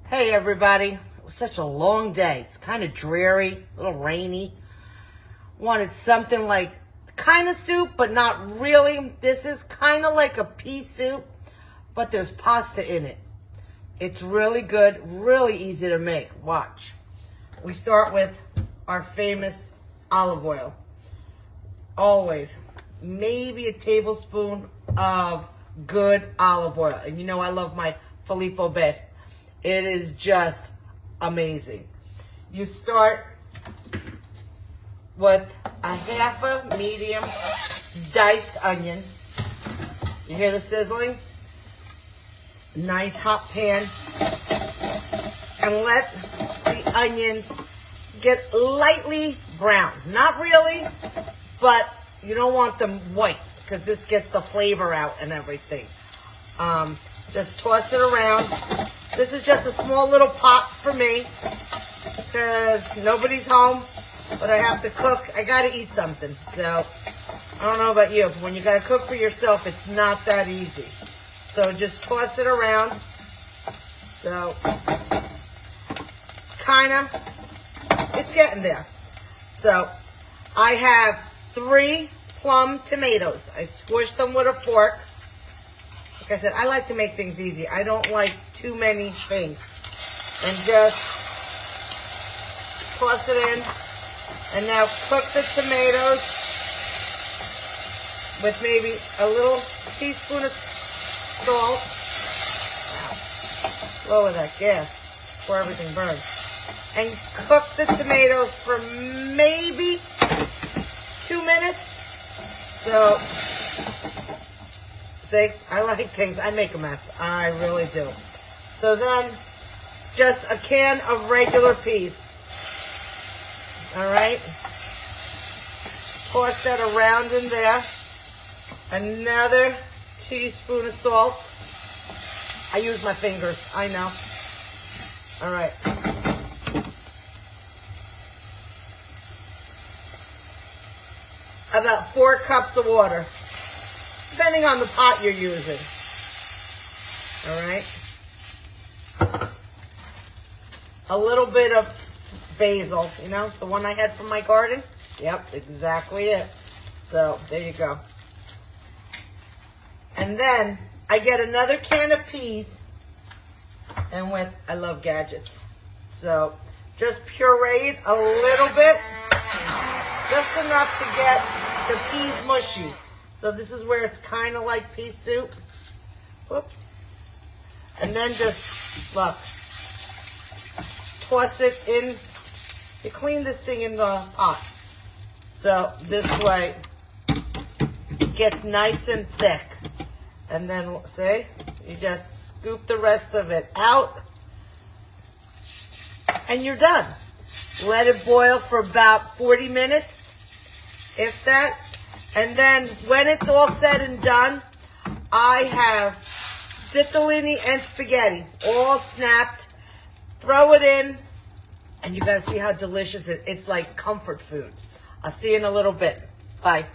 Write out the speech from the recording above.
Hey everybody, it was such a long day. It's kind of dreary, a little rainy. Wanted something like kind of soup, but not really. This is kind of like a pea soup, but there's pasta in it. It's really good, really easy to make. Watch. We start with our famous olive oil. Always, maybe a tablespoon of good olive oil. And you know I love my Filippo bed. It is just amazing. You start with a half a medium diced onion. You hear the sizzling? Nice hot pan. And let the onion get lightly brown. Not really, but you don't want them white because this gets the flavor out and everything. Just toss it around. This is just a small little pot for me because nobody's home, but I have to cook. I got to eat something. So I don't know about you, but when you got to cook for yourself, it's not that easy. So just toss it around. So kind of, it's getting there. So I have 3 plum tomatoes. I squished them with a fork. Like I said, I like to make things easy. I don't like too many things. And just toss it in. And now cook the tomatoes with maybe a little teaspoon of salt. Wow. Lower that gas before everything burns. And cook the tomatoes for maybe 2 minutes. So, see, I like things. I make a mess. I really do. So then, just a can of regular peas. All right. Toss that around in there. Another teaspoon of salt. I use my fingers. I know. All right. About 4 cups of water. Depending on the pot you're using. All right. A little bit of basil, you know, the one I had from my garden. Yep, exactly it. So there you go. And then I get another can of peas. And I love gadgets. So just puree it a little bit. Just enough to get the peas mushy. So this is where it's kind of like pea soup. Whoops. And then just, look, toss it in. You clean this thing in the pot. So this way, it gets nice and thick. And then, see, you just scoop the rest of it out. And you're done. Let it boil for about 40 minutes, if that. And then when it's all said and done, I have ditalini and spaghetti all snapped. Throw it in, and you gotta see how delicious it is. It's like comfort food. I'll see you in a little bit. Bye.